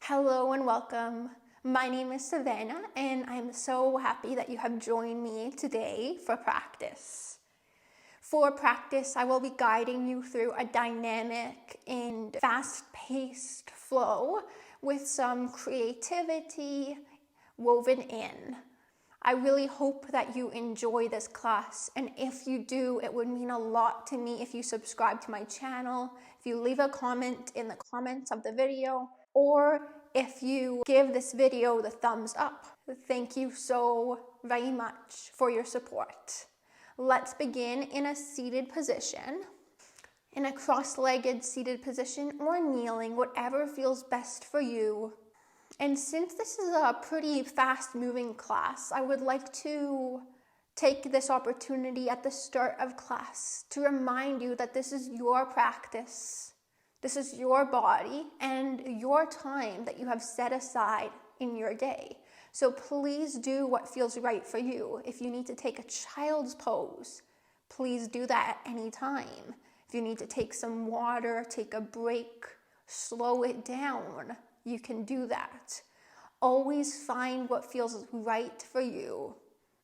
Hello and welcome. My name is Savannah and I'm so happy that you have joined me today for practice. For practice, I will be guiding you through a dynamic and fast-paced flow with some creativity woven in. I really hope that you enjoy this class, and if you do, it would mean a lot to me if you subscribe to my channel, if you leave a comment in the comments of the video, or if you give this video the thumbs up. Thank you so very much for your support. Let's begin in a seated position, in a cross-legged seated position or kneeling, whatever feels best for you. And since this is a pretty fast-moving class, I would like to take this opportunity at the start of class to remind you that this is your practice. This is your body and your time that you have set aside in your day. So please do what feels right for you. If you need to take a child's pose, please do that at any time. If you need to take some water, take a break, slow it down, you can do that. Always find what feels right for you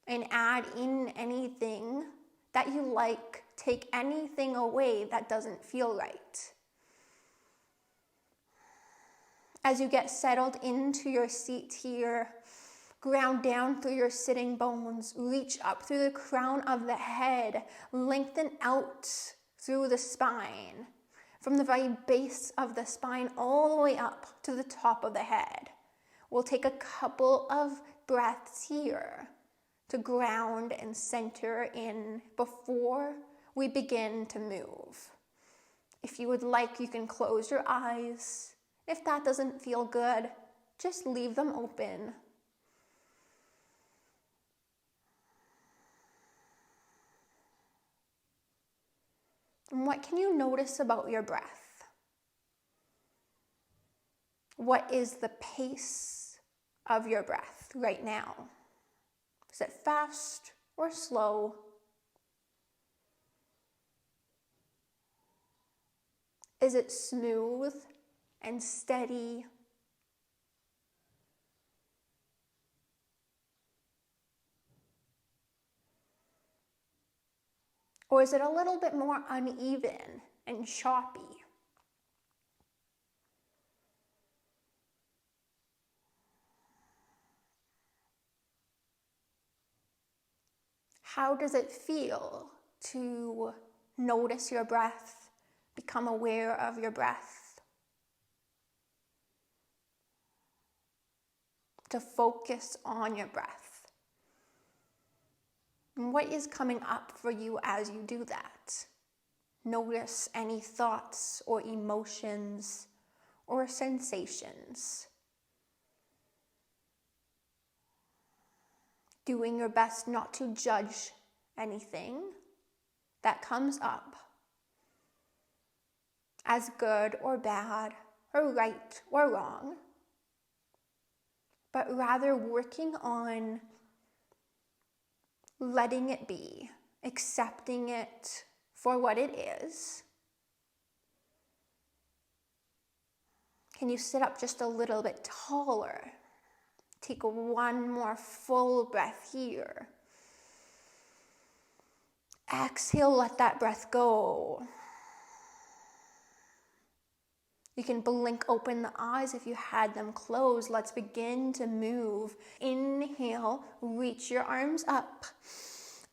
and add in anything that you like. Take anything away that doesn't feel right. As you get settled into your seat here, ground down through your sitting bones, reach up through the crown of the head, lengthen out through the spine, from the very base of the spine all the way up to the top of the head. We'll take a couple of breaths here to ground and center in before we begin to move. If you would like, you can close your eyes. If that doesn't feel good, just leave them open. And what can you notice about your breath? What is the pace of your breath right now? Is it fast or slow? Is it smooth and steady? Or is it a little bit more uneven and choppy? How does it feel to notice your breath, become aware of your breath? To focus on your breath. And what is coming up for you as you do that? Notice any thoughts or emotions or sensations. Doing your best not to judge anything that comes up as good or bad or right or wrong, but rather working on letting it be, accepting it for what it is. Can you sit up just a little bit taller? Take one more full breath here. Exhale, let that breath go. You can blink open the eyes if you had them closed. Let's begin to move. Inhale, reach your arms up.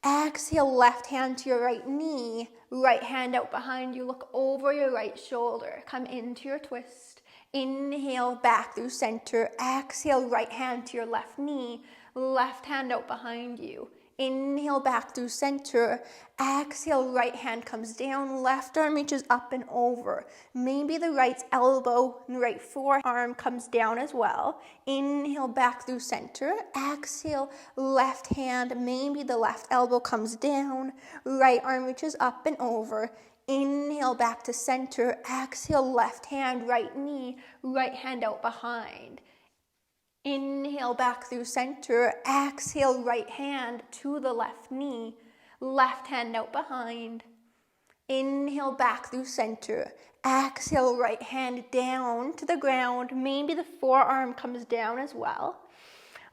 Exhale, left hand to your right knee. Right hand out behind you. Look over your right shoulder. Come into your twist. Inhale, back through center. Exhale, right hand to your left knee. Left hand out behind you. Inhale, back through center. Exhale, right hand comes down. Left arm reaches up and over. Maybe the right elbow and right forearm comes down as well. Inhale, back through center. Exhale, left hand. Maybe the left elbow comes down. Right arm reaches up and over. Inhale, back to center. Exhale, left hand, right knee. Right hand out behind. Inhale, back through center. Exhale, right hand to the left knee. Left hand out behind. Inhale back through center. Exhale, right hand down to the ground. Maybe the forearm comes down as well.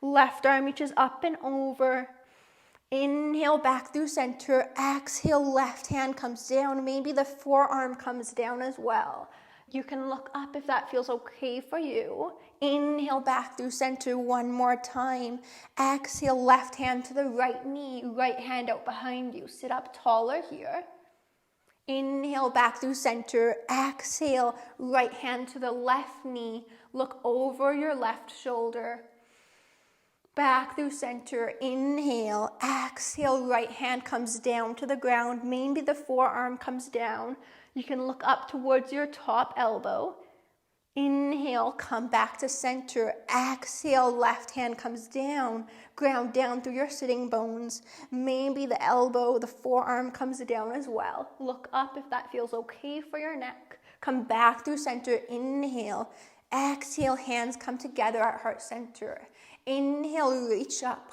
Left arm reaches up and over. Inhale back through center. Exhale, left hand comes down. Maybe the forearm comes down as well. You can look up if that feels okay for you. Inhale back through center one more time. Exhale, left hand to the right knee, right hand out behind you. Sit up taller here. Inhale back through center. Exhale, right hand to the left knee. Look over your left shoulder. Back through center. Inhale. Exhale, right hand comes down to the ground. Maybe the forearm comes down. You can look up towards your top elbow. Inhale, come back to center. Exhale, left hand comes down. Ground down through your sitting bones. Maybe the elbow, the forearm comes down as well. Look up if that feels okay for your neck. Come back through center. Inhale. Exhale, hands come together at heart center. Inhale, reach up.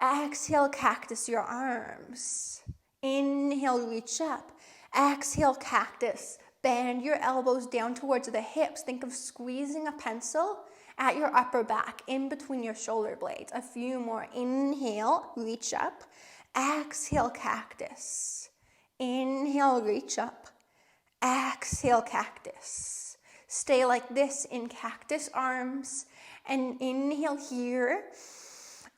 Exhale, cactus your arms. Inhale, reach up. Exhale, cactus. Bend your elbows down towards the hips. Think of squeezing a pencil at your upper back, in between your shoulder blades. A few more. Inhale, reach up. Exhale, cactus. Inhale, reach up. Exhale, cactus. Stay like this in cactus arms. And inhale here.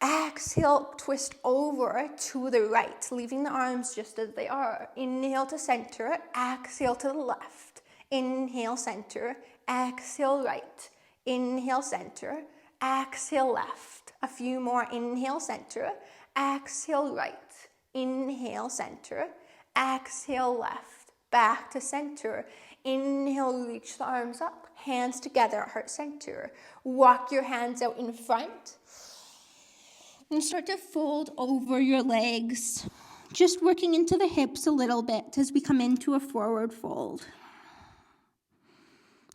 Exhale, twist over to the right, leaving the arms just as they are. Inhale to center, exhale to the left. Inhale, center, exhale, right. Inhale, center, exhale, left. A few more. Inhale, center, exhale, right. Inhale, center, exhale, left. Back to center. Inhale, reach the arms up, hands together at heart center. Walk your hands out in front. And start to fold over your legs, just working into the hips a little bit as we come into a forward fold.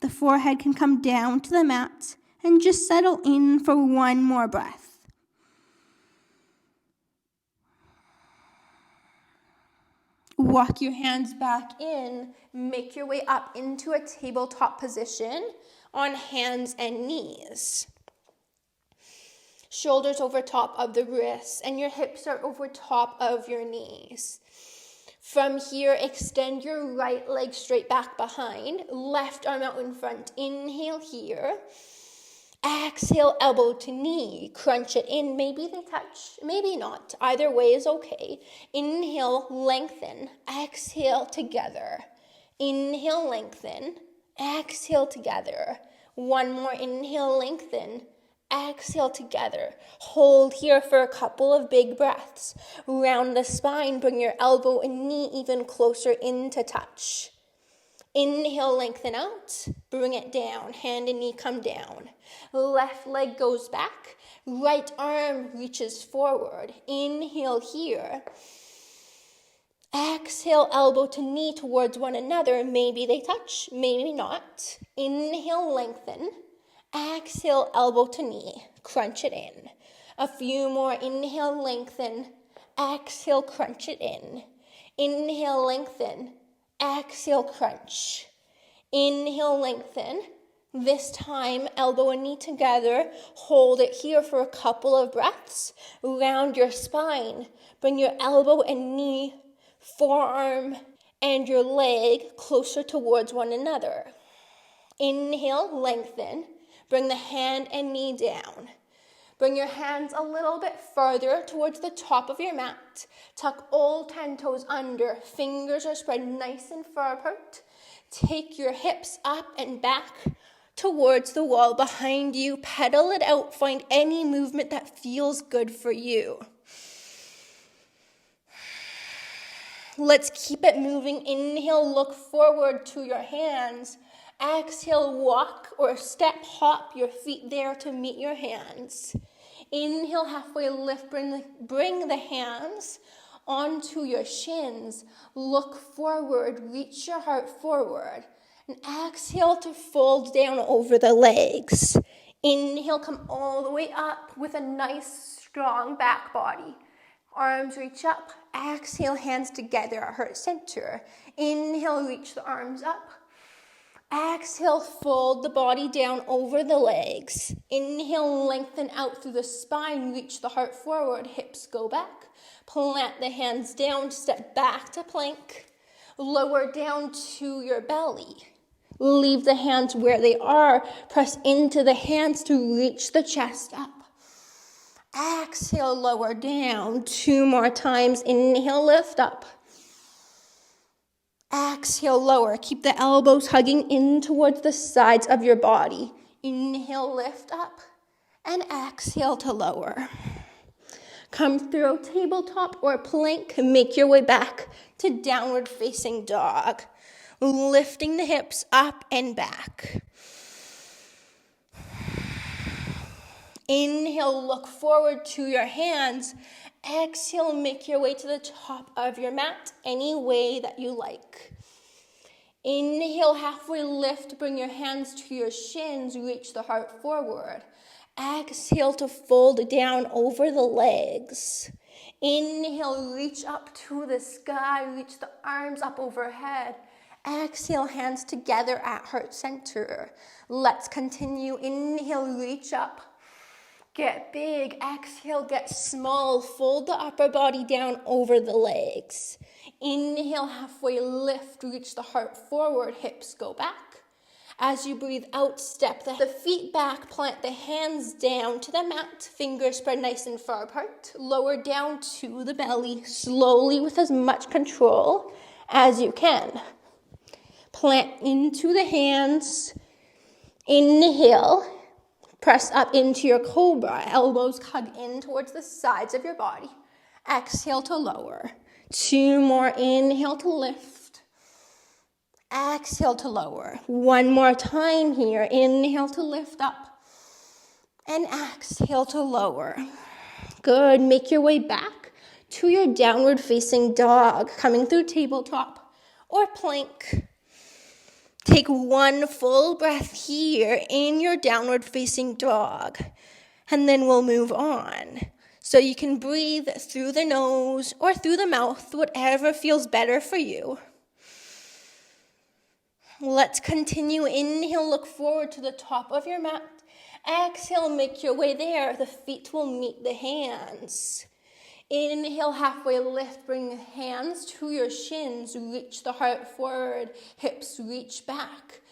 The forehead can come down to the mat and just settle in for one more breath. Walk your hands back in, make your way up into a tabletop position on hands and knees. Shoulders over top of the wrists, and your hips are over top of your knees. From here, extend your right leg straight back behind, left arm out in front. Inhale here. Exhale, elbow to knee. Crunch it in. Maybe they touch, maybe not. Either way is okay. Inhale, lengthen. Exhale, together. Inhale, lengthen. Exhale, together. One more. Inhale, lengthen. Exhale, together. Hold here for a couple of big breaths. Round the spine, bring your elbow and knee even closer into touch. Inhale, lengthen out. Bring it down. Hand and knee come down. Left leg goes back. Right arm reaches forward. Inhale here. Exhale, elbow to knee towards one another. Maybe they touch, maybe not. Inhale, lengthen. Exhale, elbow to knee. Crunch it in. A few more. Inhale, lengthen. Exhale, crunch it in. Inhale, lengthen. Exhale, crunch. Inhale, lengthen. This time, elbow and knee together. Hold it here for a couple of breaths. Round your spine. Bring your elbow and knee, forearm, and your leg closer towards one another. Inhale, lengthen. Bring the hand and knee down. Bring your hands a little bit further towards the top of your mat. Tuck all 10 toes under. Fingers are spread nice and far apart. Take your hips up and back towards the wall behind you. Pedal it out. Find any movement that feels good for you. Let's keep it moving. Inhale, look forward to your hands. Exhale, walk or step, hop your feet there to meet your hands. Inhale, halfway lift, bring the hands onto your shins. Look forward, reach your heart forward. And exhale to fold down over the legs. Inhale, come all the way up with a nice, strong back body. Arms reach up. Exhale, hands together at heart center. Inhale, reach the arms up. Exhale, fold the body down over the legs. Inhale, lengthen out through the spine, reach the heart forward, hips go back. Plant the hands down, step back to plank. Lower down to your belly. Leave the hands where they are. Press into the hands to reach the chest up. Exhale, lower down. 2 more times. Inhale, lift up. Exhale, lower. Keep the elbows hugging in towards the sides of your body. Inhale, lift up. And exhale to lower. Come through tabletop or plank. Make your way back to downward facing dog. Lifting the hips up and back. Inhale, look forward to your hands. Exhale, make your way to the top of your mat any way that you like. Inhale, halfway lift, bring your hands to your shins, reach the heart forward. Exhale to fold down over the legs. Inhale, reach up to the sky, reach the arms up overhead. Exhale, hands together at heart center. Let's continue. Inhale, reach up. Get big. Exhale, get small. Fold the upper body down over the legs. Inhale, halfway lift, reach the heart forward, hips go back. As you breathe out, step the feet back, plant the hands down to the mat, fingers spread nice and far apart, lower down to the belly, slowly with as much control as you can. Plant into the hands, inhale, press up into your cobra, elbows hug in towards the sides of your body. Exhale to lower. 2 more, inhale to lift. Exhale to lower. 1 more time here. Inhale to lift up. And exhale to lower. Good. Make your way back to your downward facing dog. Coming through tabletop or plank. Take 1 full breath here in your downward facing dog. And then we'll move on. So you can breathe through the nose or through the mouth, whatever feels better for you. Let's continue. Inhale, look forward to the top of your mat. Exhale, make your way there. The feet will meet the hands. Inhale, halfway lift, bring the hands to your shins. Reach the heart forward, hips reach back.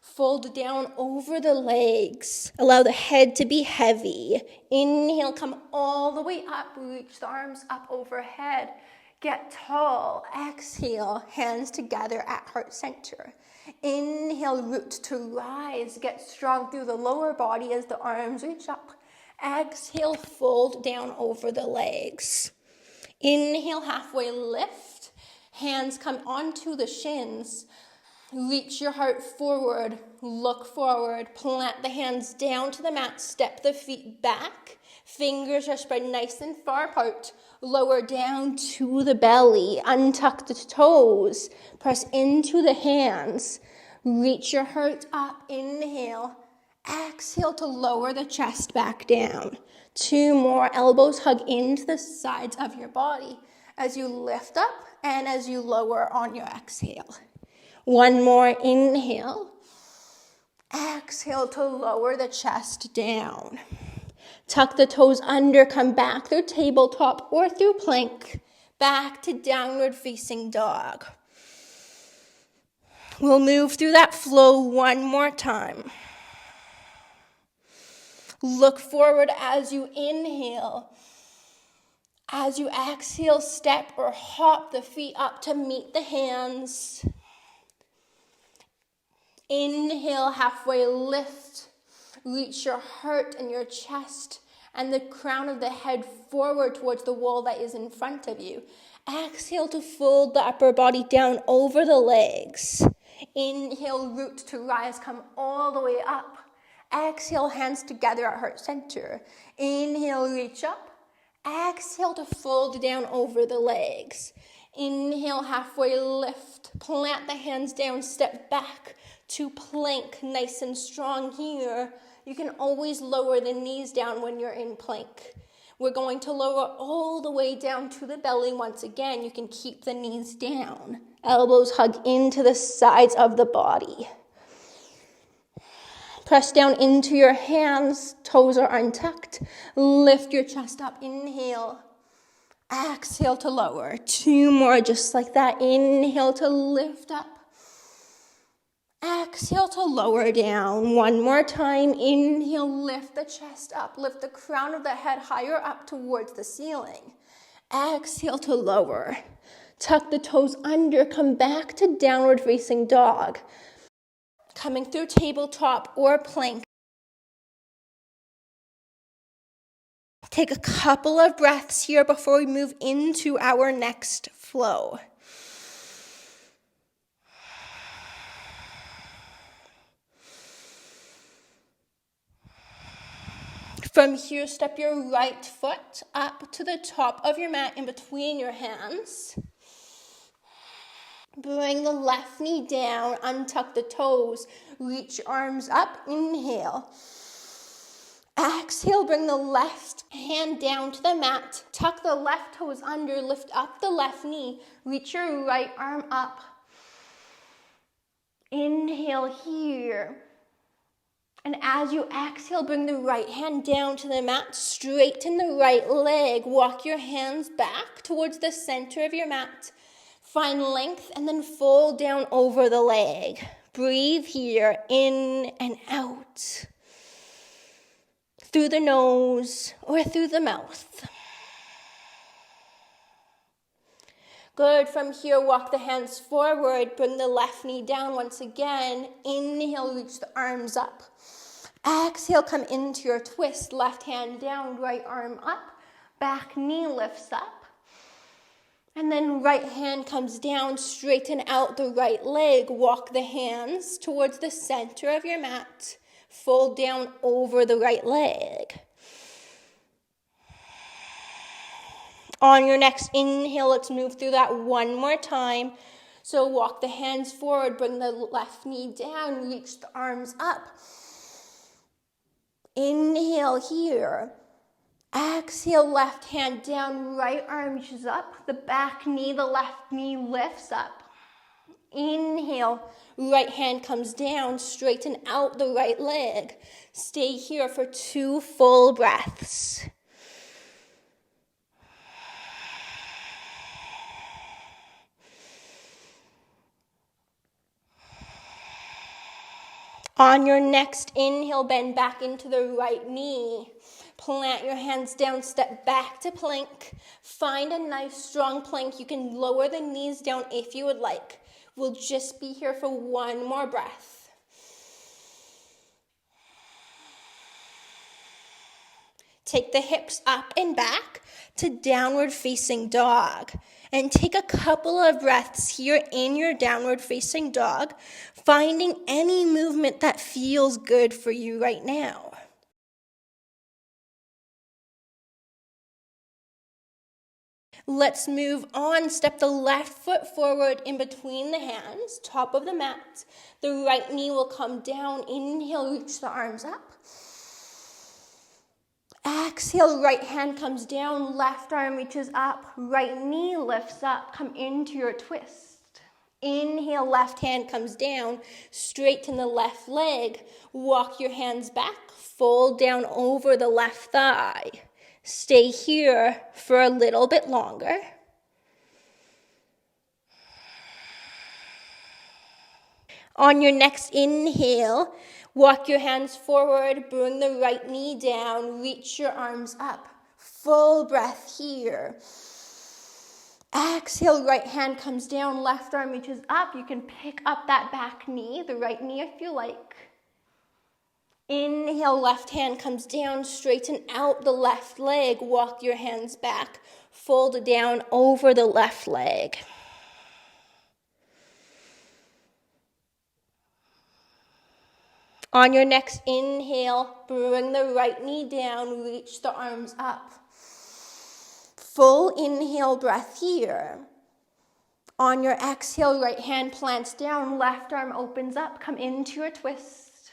Fold down over the legs. Allow the head to be heavy. Inhale, come all the way up. Reach the arms up overhead. Get tall. Exhale, hands together at heart center. Inhale, root to rise. Get strong through the lower body as the arms reach up. Exhale, fold down over the legs. Inhale, halfway lift. Hands come onto the shins. Reach your heart forward. Look forward. Plant the hands down to the mat. Step the feet back. Fingers are spread nice and far apart. Lower down to the belly. Untuck the toes. Press into the hands. Reach your heart up. Inhale. Exhale to lower the chest back down. 2 more. Elbows hug into the sides of your body as you lift up and as you lower on your exhale. 1 more. Inhale. Exhale to lower the chest down. Tuck the toes under. Come back through tabletop or through plank. Back to downward facing dog. We'll move through that flow 1 more time. Look forward as you inhale. As you exhale, step or hop the feet up to meet the hands. Inhale, halfway lift. Reach your heart and your chest and the crown of the head forward towards the wall that is in front of you. Exhale to fold the upper body down over the legs. Inhale, root to rise, come all the way up. Exhale, hands together at heart center. Inhale, reach up. Exhale to fold down over the legs. Inhale, halfway lift. Plant the hands down, step back to plank, nice and strong here. You can always lower the knees down when you're in plank. We're going to lower all the way down to the belly. Once again, you can keep the knees down. Elbows hug into the sides of the body. Press down into your hands. Toes are untucked. Lift your chest up. Inhale. Exhale to lower. 2 more just like that. Inhale to lift up. Exhale to lower down. 1 more time. Inhale, lift the chest up. Lift the crown of the head higher up towards the ceiling. Exhale to lower. Tuck the toes under. Come back to downward facing dog. Coming through tabletop or plank. Take a couple of breaths here before we move into our next flow. From here, step your right foot up to the top of your mat in between your hands. Bring the left knee down, untuck the toes, reach your arms up, inhale. Exhale, bring the left hand down to the mat, tuck the left toes under, lift up the left knee, reach your right arm up. Inhale here. And as you exhale, bring the right hand down to the mat, straighten the right leg, walk your hands back towards the center of your mat. Find length and then fold down over the leg. Breathe here, in and out. Through the nose or through the mouth. Good. From here, walk the hands forward. Bring the left knee down once again. Inhale, reach the arms up. Exhale, come into your twist. Left hand down, right arm up. Back knee lifts up. And then right hand comes down, straighten out the right leg. Walk the hands towards the center of your mat. Fold down over the right leg. On your next inhale, let's move through that 1 more time. So walk the hands forward, bring the left knee down, reach the arms up. Inhale here. Exhale, left hand down, right arm reaches up. The back knee, the left knee lifts up. Inhale, right hand comes down, straighten out the right leg. Stay here for 2 full breaths. On your next inhale, bend back into the right knee. Plant your hands down, step back to plank. Find a nice strong plank. You can lower the knees down if you would like. We'll just be here for 1 more breath. Take the hips up and back to downward facing dog. And take a couple of breaths here in your downward facing dog, finding any movement that feels good for you right now. Let's move on. Step the left foot forward in between the hands, top of the mat. The right knee will come down. Inhale, reach the arms up. Exhale, right hand comes down, left arm reaches up, right knee lifts up, come into your twist. Inhale, left hand comes down, straighten the left leg, walk your hands back, fold down over the left thigh. Stay here for a little bit longer. On your next inhale, walk your hands forward, bring the right knee down, reach your arms up. Full breath here. Exhale, right hand comes down, left arm reaches up. You can pick up that back knee, the right knee if you like. Inhale, left hand comes down, straighten out the left leg, walk your hands back, fold down over the left leg. On your next inhale, bring the right knee down, reach the arms up. Full inhale breath here. On your exhale, right hand plants down, left arm opens up, come into your twist.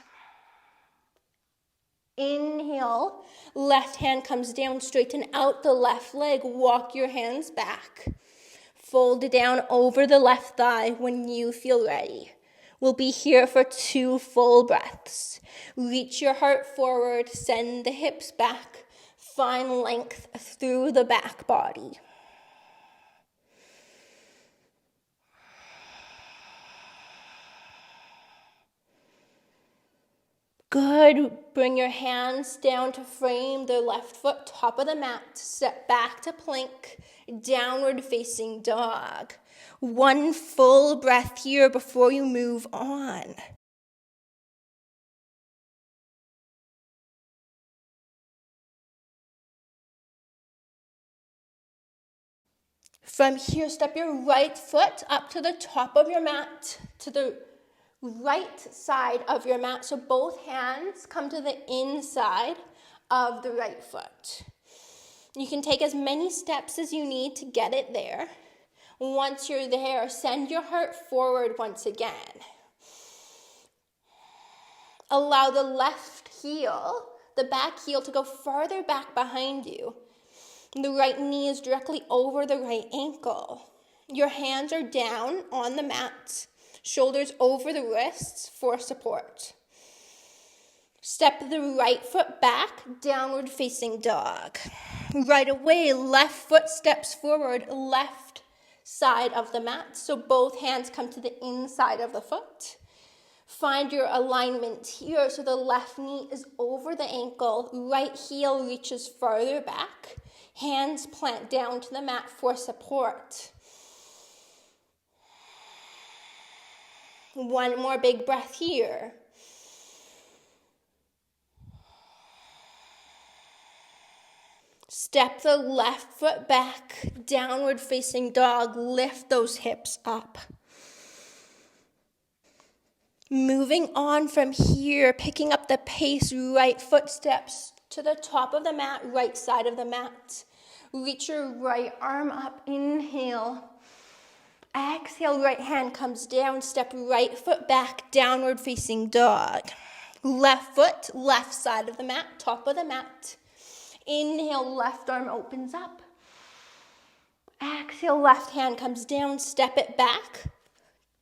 Inhale, left hand comes down, straighten out the left leg, walk your hands back. Fold it down over the left thigh when you feel ready. We'll be here for 2 full breaths. Reach your heart forward, send the hips back, find length through the back body. Good. Bring your hands down to frame the left foot, top of the mat. Step back to plank, downward facing dog. 1 full breath here before you move on. From here, step your right foot up to the top of your mat, to the right side of your mat. So both hands come to the inside of the right foot. You can take as many steps as you need to get it there. Once you're there, send your heart forward once again. Allow the left heel, the back heel, to go further back behind you. The right knee is directly over the right ankle. Your hands are down on the mat, shoulders over the wrists for support. Step the right foot back, downward facing dog. Right away, left foot steps forward, left side of the mat. So both hands come to the inside of the foot. Find your alignment here. So the left knee is over the ankle, right heel reaches further back. Hands plant down to the mat for support. 1 more big breath here. Step the left foot back, downward facing dog. Lift those hips up. Moving on from here, picking up the pace, right foot steps to the top of the mat, right side of the mat. Reach your right arm up, inhale. Exhale, right hand comes down, step right foot back, downward facing dog. Left foot, left side of the mat, top of the mat. Inhale, left arm opens up. Exhale, left hand comes down, step it back,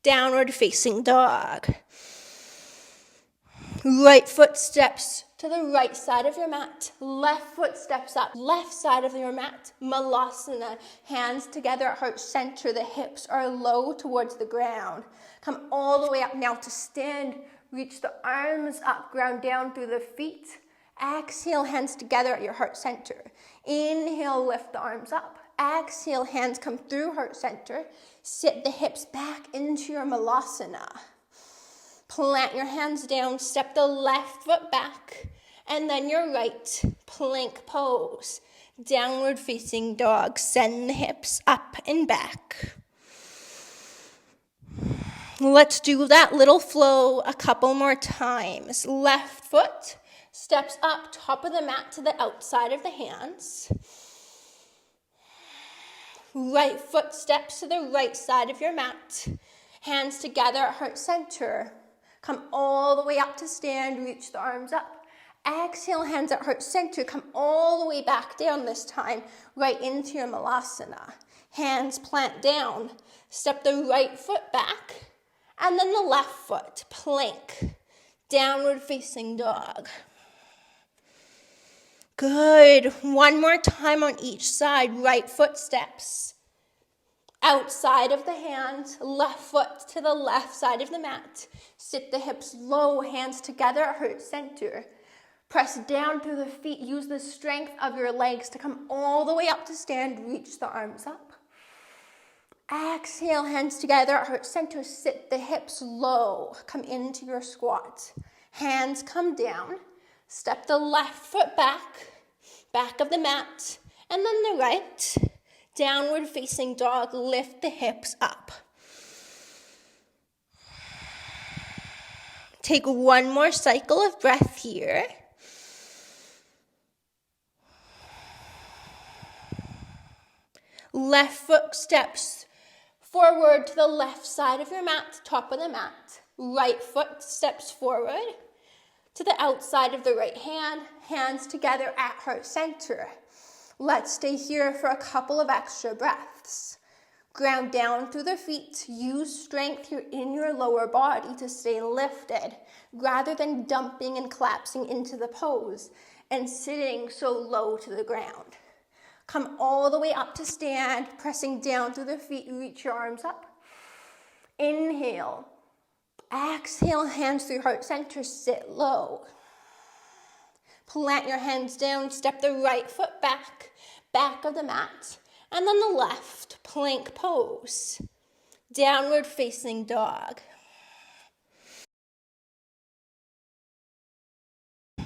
downward facing dog. Right foot steps to the right side of your mat. Left foot steps up, left side of your mat. Malasana, hands together at heart center. The hips are low towards the ground. Come all the way up now to stand. Reach the arms up, ground down through the feet. Exhale, hands together at your heart center. Inhale, lift the arms up. Exhale, hands come through heart center. Sit the hips back into your Malasana. Plant your hands down, step the left foot back, and then your right, plank pose. Downward facing dog, send the hips up and back. Let's do that little flow a couple more times. Left foot steps up, top of the mat to the outside of the hands. Right foot steps to the right side of your mat. Hands together at heart center. Come all the way up to stand, reach the arms up. Exhale, hands at heart center. Come all the way back down this time, right into your Malasana. Hands plant down. Step the right foot back, and then the left foot, plank. Downward facing dog. Good. 1 more time on each side. Right foot steps outside of the hand, left foot to the left side of the mat. Sit the hips low, hands together at heart center. Press down through the feet. Use the strength of your legs to come all the way up to stand. Reach the arms up. Exhale, hands together at heart center. Sit the hips low. Come into your squat. Hands come down. Step the left foot back, back of the mat, and then the right. Downward facing dog, lift the hips up. Take 1 more cycle of breath here. Left foot steps forward to the left side of your mat, top of the mat. Right foot steps forward. to the outside of the right hand, hands together at heart center. Let's stay here for a couple of extra breaths. Ground down through the feet. Use strength here in your lower body to stay lifted rather than dumping and collapsing into the pose and sitting so low to the ground. Come all the way up to stand, pressing down through the feet. Reach your arms up. Inhale. Exhale, hands through heart center. Sit low. Plant your hands down. Step the right foot back of the mat. And then the left, plank pose. Downward facing dog.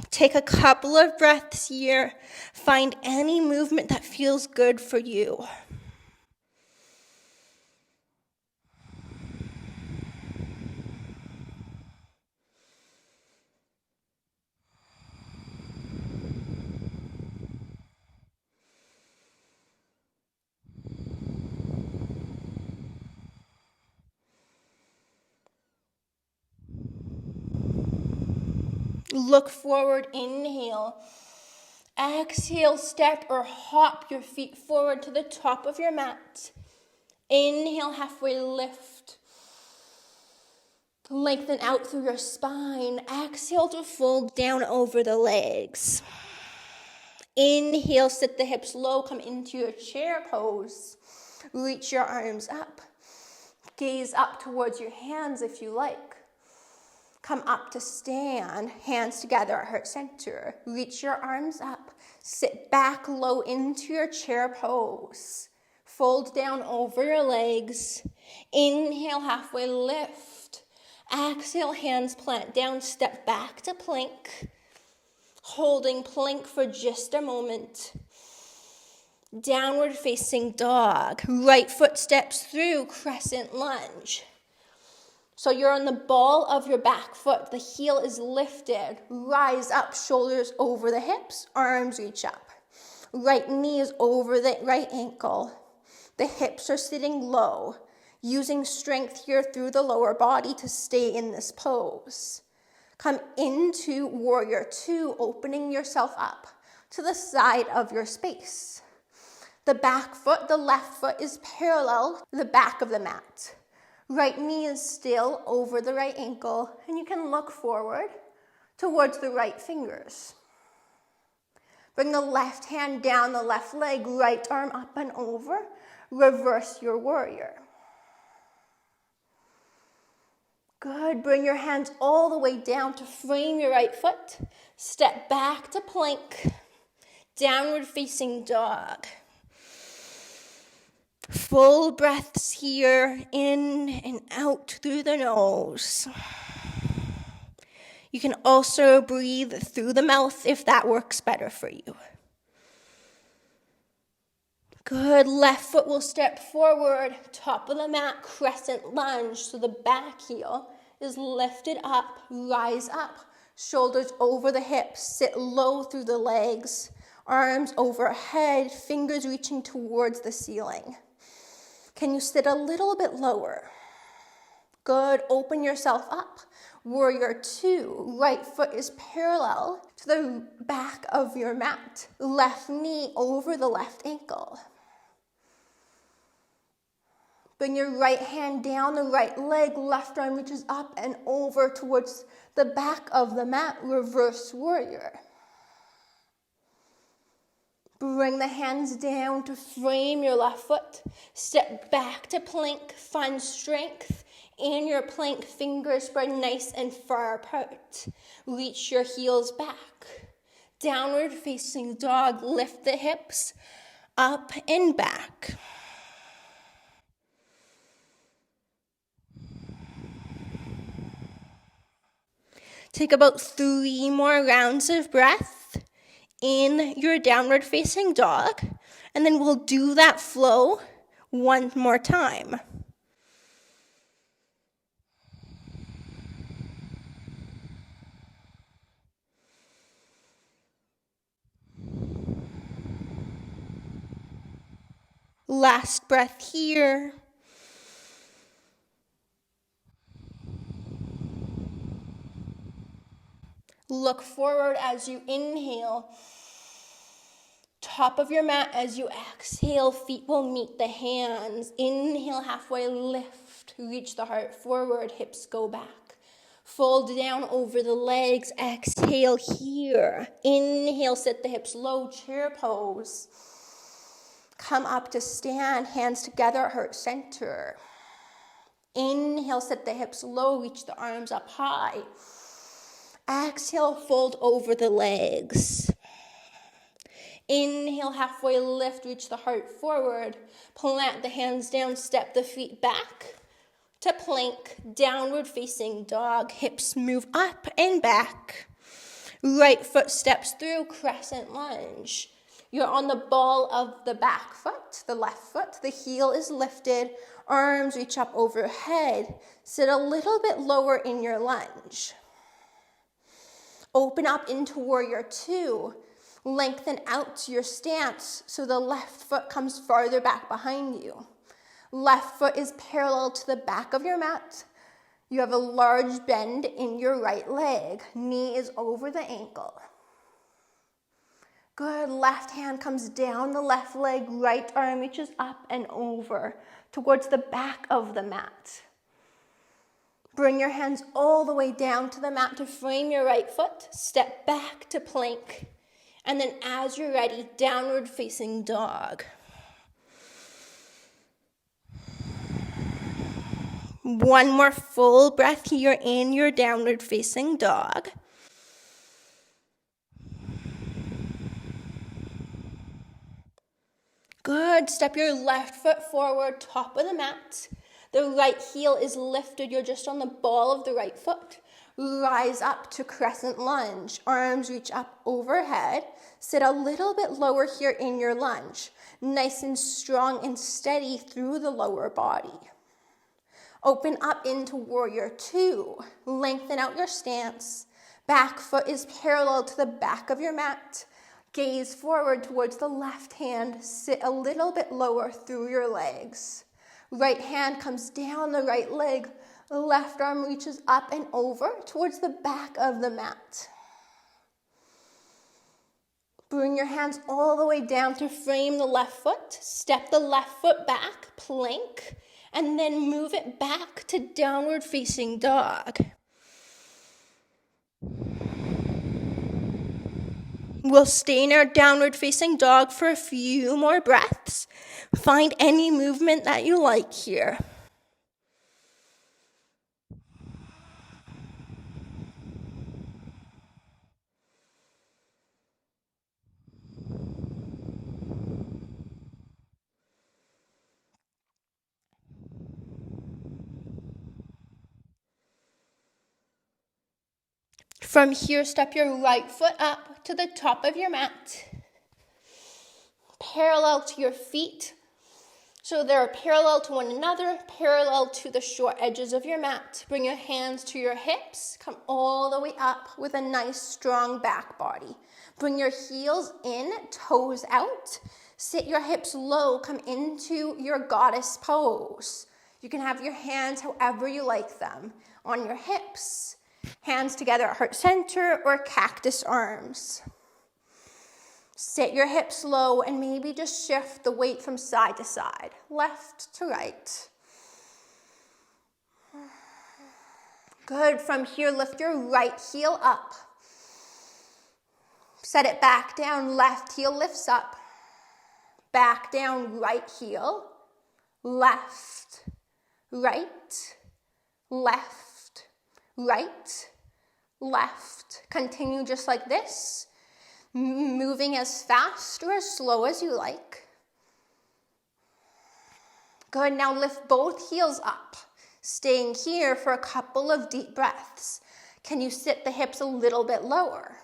Take a couple of breaths here. Find any movement that feels good for you. Look forward, inhale. Exhale, step or hop your feet forward to the top of your mat. Inhale, halfway lift. Lengthen out through your spine. Exhale to fold down over the legs. Inhale, sit the hips low, come into your chair pose. Reach your arms up. Gaze up towards your hands if you like. Come up to stand, hands together at heart center. Reach your arms up. Sit back low into your chair pose. Fold down over your legs. Inhale, halfway lift. Exhale, hands plant down, step back to plank. Holding plank for just a moment. Downward facing dog. Right foot steps through crescent lunge. So you're on the ball of your back foot. The heel is lifted. Rise up, shoulders over the hips, arms reach up. Right knee is over the right ankle. The hips are sitting low, using strength here through the lower body to stay in this pose. Come into warrior two, opening yourself up to the side of your space. The back foot, the left foot is parallel to the back of the mat. Right knee is still over the right ankle, and you can look forward towards the right fingers. Bring the left hand down the left leg, right arm up and over. Reverse your warrior. Good. Bring your hands all the way down to frame your right foot. Step back to plank. Downward facing dog. Full breaths here, in and out through the nose. You can also breathe through the mouth if that works better for you. Good. Left foot will step forward, top of the mat, crescent lunge. So the back heel is lifted up, rise up, shoulders over the hips, sit low through the legs, arms overhead, fingers reaching towards the ceiling. Can you sit a little bit lower? Good. Open yourself up. Warrior two. Right foot is parallel to the back of your mat. Left knee over the left ankle. Bring your right hand down the right leg. Left arm reaches up and over towards the back of the mat. Reverse warrior. Bring the hands down to frame your left foot. Step back to plank. Find strength in your plank. Fingers spread nice and far apart. Reach your heels back. Downward facing dog. Lift the hips up and back. Take about 3 more rounds of breath in your downward facing dog, and then we'll do that flow one more time. Last breath here. Look forward as you inhale. Top of your mat as you exhale, feet will meet the hands. Inhale, halfway lift, reach the heart forward, hips go back. Fold down over the legs, exhale here. Inhale, sit the hips low, chair pose. Come up to stand, hands together, heart center. Inhale, sit the hips low, reach the arms up high. Exhale, fold over the legs. Inhale, halfway lift, reach the heart forward. Plant the hands down, step the feet back to plank, downward facing dog. Hips move up and back. Right foot steps through, crescent lunge. You're on the ball of the back foot, the left foot. The heel is lifted, arms reach up overhead. Sit a little bit lower in your lunge. Open up into warrior two. Lengthen out to your stance so the left foot comes farther back behind you. Left foot is parallel to the back of your mat. You have a large bend in your right leg. Knee is over the ankle. Good. Left hand comes down the left leg. Right arm reaches up and over towards the back of the mat. Bring your hands all the way down to the mat to frame your right foot. Step back to plank. And then as you're ready, downward facing dog. One more full breath here in your downward facing dog. Good. Step your left foot forward, top of the mat. The right heel is lifted. You're just on the ball of the right foot. Rise up to crescent lunge. Arms reach up overhead. Sit a little bit lower here in your lunge. Nice and strong and steady through the lower body. Open up into warrior two. Lengthen out your stance. Back foot is parallel to the back of your mat. Gaze forward towards the left hand. Sit a little bit lower through your legs. Right hand comes down the right leg. The left arm reaches up and over towards the back of the mat. Bring your hands all the way down to frame the left foot. Step the left foot back, plank, and then move it back to downward facing dog. We'll stay in our downward facing dog for a few more breaths. Find any movement that you like here. From here, step your right foot up to the top of your mat. Parallel to your feet. So they're parallel to one another, parallel to the short edges of your mat. Bring your hands to your hips. Come all the way up with a nice strong back body. Bring your heels in, toes out. Sit your hips low. Come into your goddess pose. You can have your hands however you like them. On your hips. Hands together at heart center or cactus arms. Sit your hips low and maybe just shift the weight from side to side, left to right. Good. From here, lift your right heel up. Set it back down. Left heel lifts up. Back down, right heel. Left, right, left, right, left. Continue just like this, moving as fast or as slow as you like. Good, now lift both heels up, staying here for a couple of deep breaths. Can you sit the hips a little bit lower?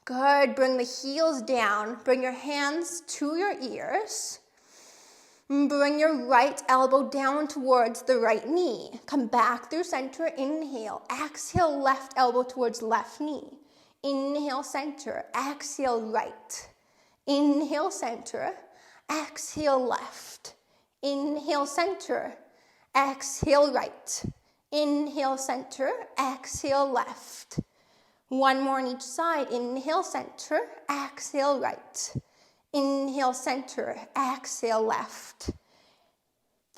Good, bring the heels down, bring your hands to your ears. Bring your right elbow down towards the right knee. Come back through center, inhale. Exhale, left elbow towards left knee. Inhale, center. Exhale, right. Inhale, center. Exhale, left. Inhale, center. Exhale, right. Inhale, center. Exhale, left. One more on each side. Inhale, center, exhale, right. Inhale, center, exhale, left.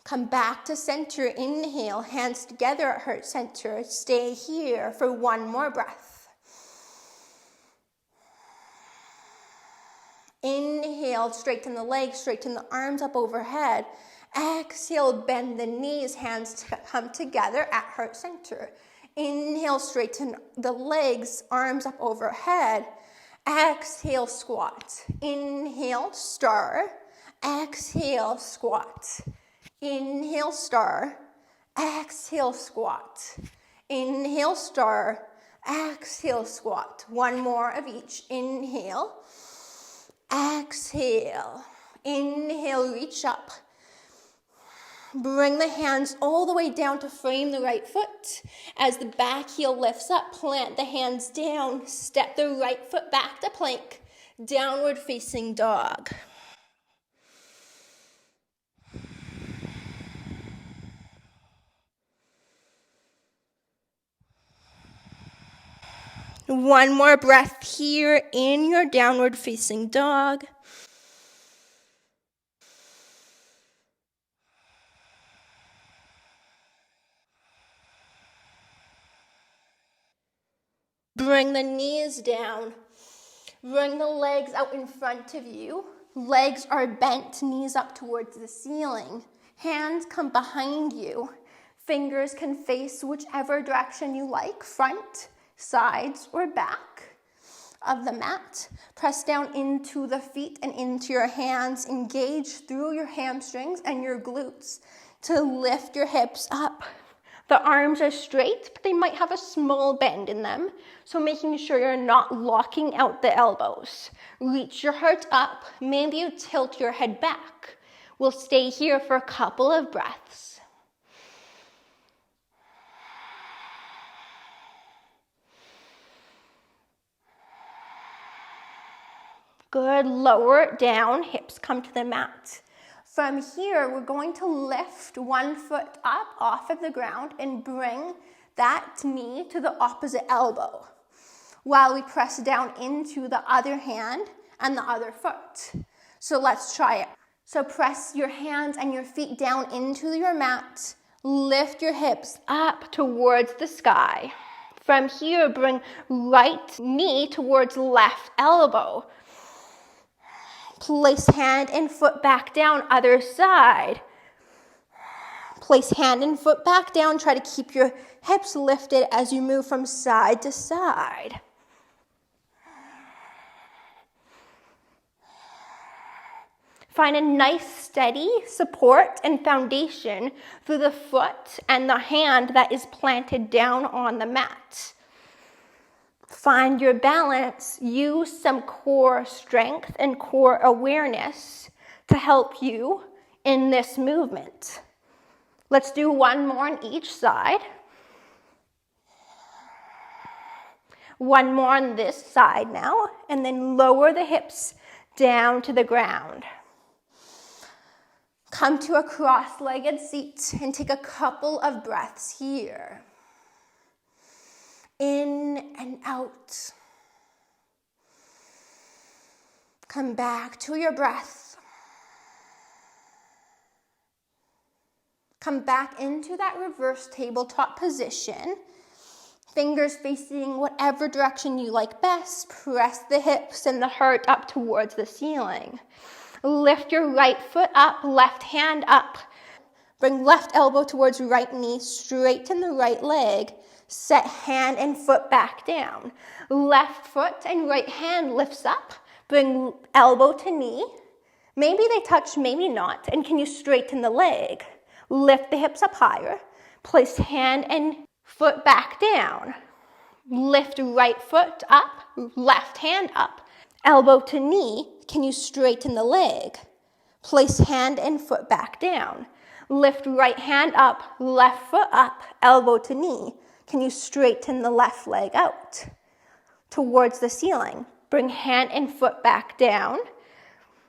Come back to center, inhale, hands together at heart center. Stay here for one more breath. Inhale, straighten the legs, straighten the arms up overhead. Exhale, bend the knees, hands come together at heart center. Inhale, straighten the legs, arms up overhead. Exhale, squat. Inhale, star. Exhale, squat. Inhale, star. Exhale, squat. Inhale, star. Exhale, squat. One more of each. Inhale. Exhale. Inhale, reach up. Bring the hands all the way down to frame the right foot. As the back heel lifts up, plant the hands down. Step the right foot back to plank. Downward facing dog. One more breath here in your downward facing dog. Bring the knees down. Bring the legs out in front of you. Legs are bent, knees up towards the ceiling. Hands come behind you. Fingers can face whichever direction you like, front, sides, or back of the mat. Press down into the feet and into your hands. Engage through your hamstrings and your glutes to lift your hips up. The arms are straight, but they might have a small bend in them, so making sure you're not locking out the elbows. Reach your heart up. Maybe you tilt your head back. We'll stay here for a couple of breaths. Good. Lower it down. Hips come to the mat. From here, we're going to lift one foot up off of the ground and bring that knee to the opposite elbow while we press down into the other hand and the other foot. So let's try it. So press your hands and your feet down into your mat. Lift your hips up towards the sky. From here, bring right knee towards left elbow. Place hand and foot back down, other side. Place hand and foot back down. Try to keep your hips lifted as you move from side to side. Find a nice steady support and foundation through the foot and the hand that is planted down on the mat. Find your balance. Use some core strength and core awareness to help you in this movement. Let's do one more on each side. One more on this side now, and then lower the hips down to the ground. Come to a cross-legged seat and take a couple of breaths here. In and out. Come back to your breath. Come back into that reverse tabletop position. Fingers facing whatever direction you like best. Press the hips and the heart up towards the ceiling. Lift your right foot up, left hand up. Bring left elbow towards right knee, straighten the right leg. Set hand and foot back down. Left foot and right hand lifts up. Bring elbow to knee. Maybe they touch, maybe not. And can you straighten the leg? Lift the hips up higher. Place hand and foot back down. Lift right foot up, left hand up. Elbow to knee. Can you straighten the leg? Place hand and foot back down. Lift right hand up, left foot up, elbow to knee. Can you straighten the left leg out towards the ceiling? Bring hand and foot back down.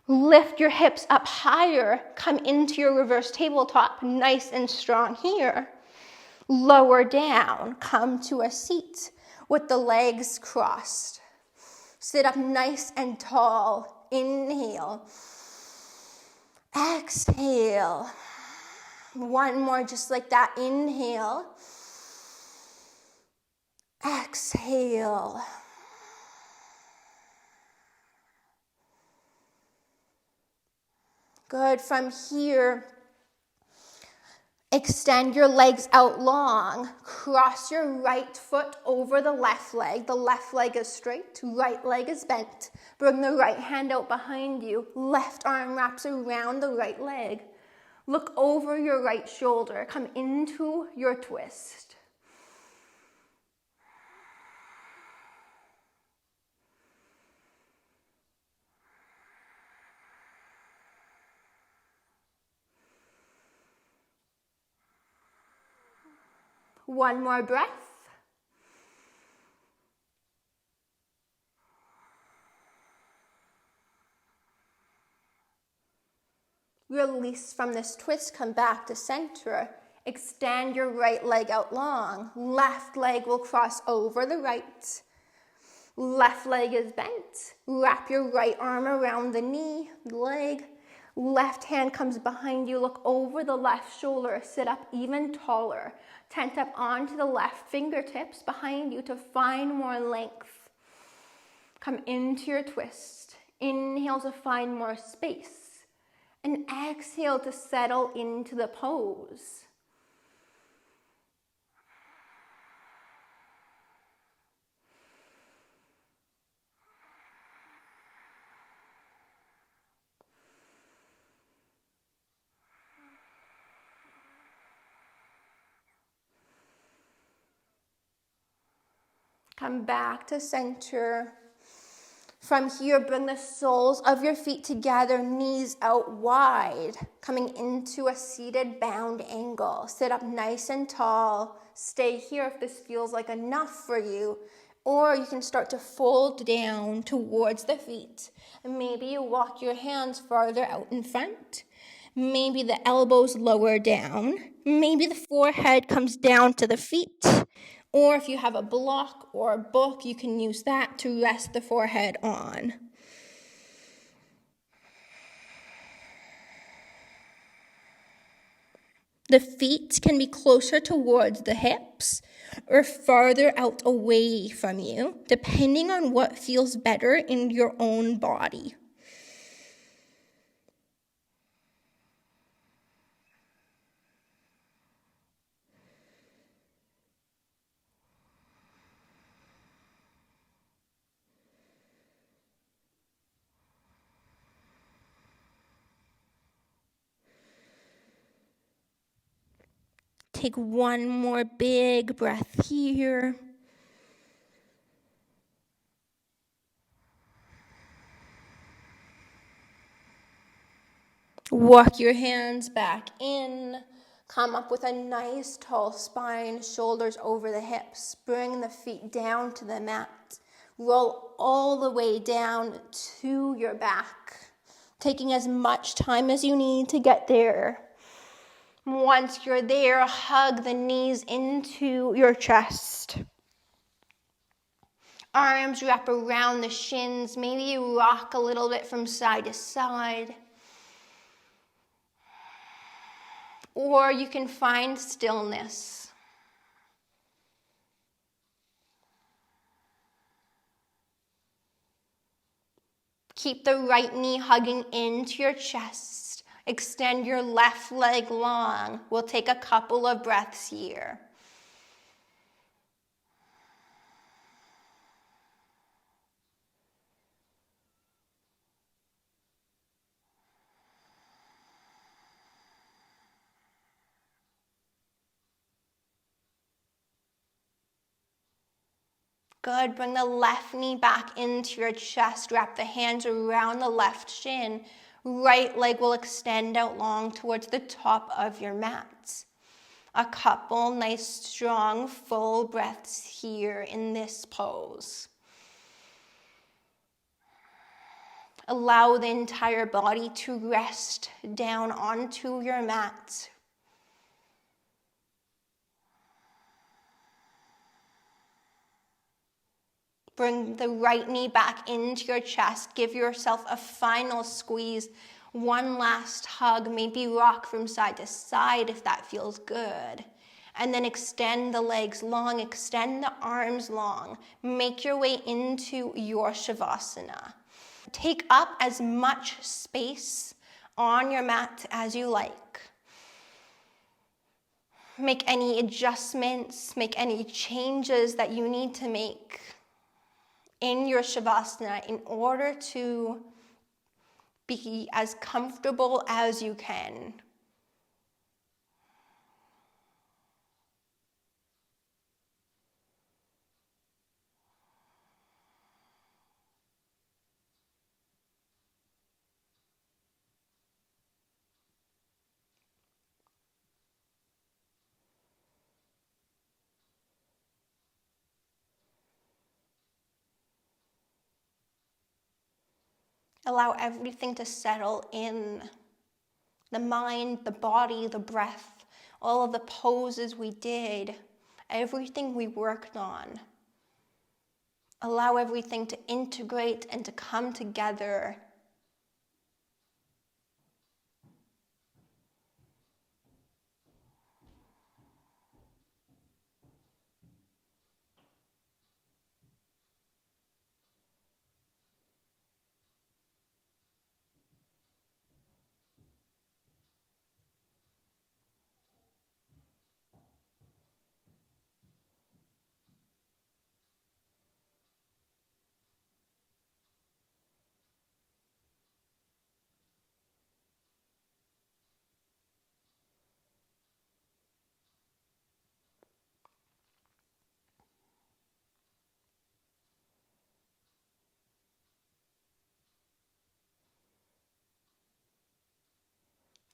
Lift your hips up higher. Come into your reverse tabletop, nice and strong here. Lower down, come to a seat with the legs crossed. Sit up nice and tall. Inhale. Exhale. One more just like that. Inhale. Exhale. Good. From here, extend your legs out long. Cross your right foot over the left leg. The left leg is straight, right leg is bent. Bring the right hand out behind you. Left arm wraps around the right leg. Look over your right shoulder. Come into your twist. One more breath. Release from this twist, come back to center. Extend your right leg out long. Left leg will cross over the right. Left leg is bent. Wrap your right arm around the knee, leg. Left hand comes behind you. Look over the left shoulder. Sit up even taller. Tent up onto the left fingertips behind you to find more length. Come into your twist. Inhale to find more space. And exhale to settle into the pose. Come back to center. From here, bring the soles of your feet together, knees out wide, coming into a seated bound angle. Sit up nice and tall. Stay here if this feels like enough for you. Or you can start to fold down towards the feet. And maybe you walk your hands farther out in front. Maybe the elbows lower down. Maybe the forehead comes down to the feet. Or if you have a block or a book, you can use that to rest the forehead on. The feet can be closer towards the hips or farther out away from you, depending on what feels better in your own body. Take one more big breath here. Walk your hands back in. Come up with a nice tall spine, shoulders over the hips. Bring the feet down to the mat. Roll all the way down to your back, taking as much time as you need to get there. Once you're there, hug the knees into your chest. Arms wrap around the shins. Maybe you rock a little bit from side to side. Or you can find stillness. Keep the right knee hugging into your chest. Extend your left leg long. We'll take a couple of breaths here. Good. Bring the left knee back into your chest. Wrap the hands around the left shin. Right leg will extend out long towards the top of your mat. A couple nice, strong, full breaths here in this pose. Allow the entire body to rest down onto your mat. Bring the right knee back into your chest. Give yourself a final squeeze. One last hug. Maybe rock from side to side if that feels good. And then extend the legs long. Extend the arms long. Make your way into your Shavasana. Take up as much space on your mat as you like. Make any adjustments. Make any changes that you need to make in your Shavasana in order to be as comfortable as you can. Allow everything to settle in. The mind, the body, the breath, all of the poses we did, everything we worked on. Allow everything to integrate and to come together.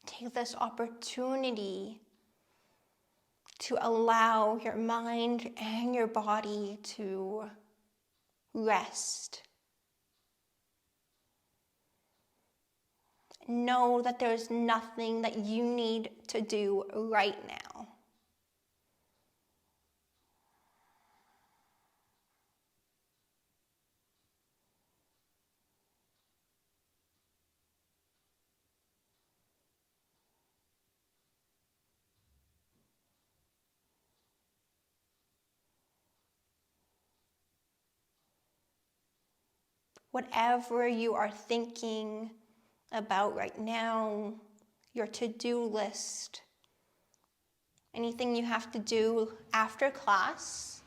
Take this opportunity to allow your mind and your body to rest. Know that there's nothing that you need to do right now. Whatever you are thinking about right now, your to-do list, anything you have to do after class,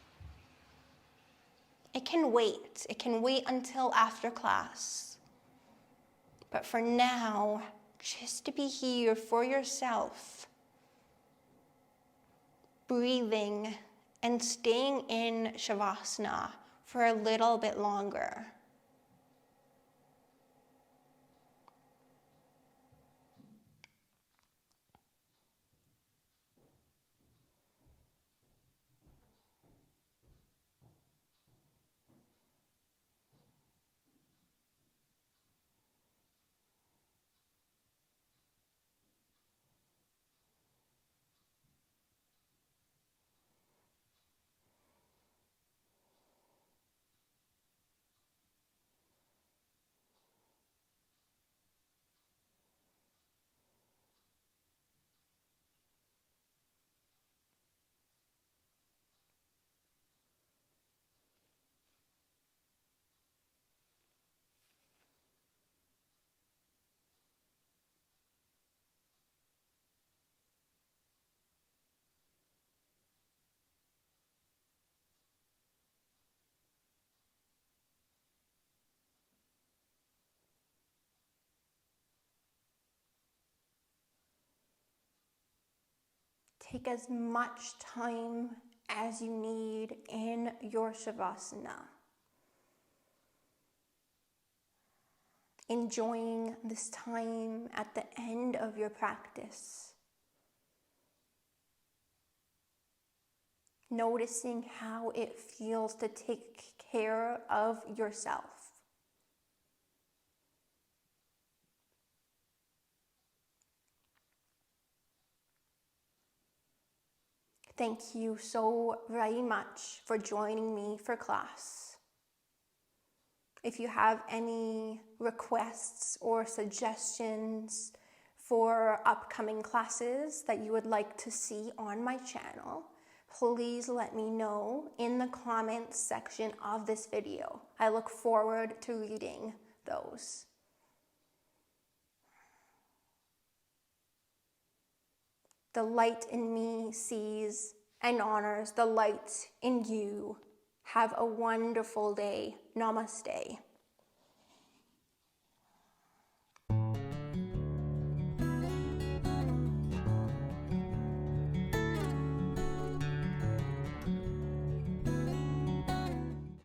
it can wait. It can wait until after class. But for now, just to be here for yourself, breathing and staying in Shavasana for a little bit longer. Take as much time as you need in your Shavasana. Enjoying this time at the end of your practice. Noticing how it feels to take care of yourself. Thank you so very much for joining me for class. If you have any requests or suggestions for upcoming classes that you would like to see on my channel, please let me know in the comments section of this video. I look forward to reading those. The light in me sees and honors the light in you. Have a wonderful day. Namaste.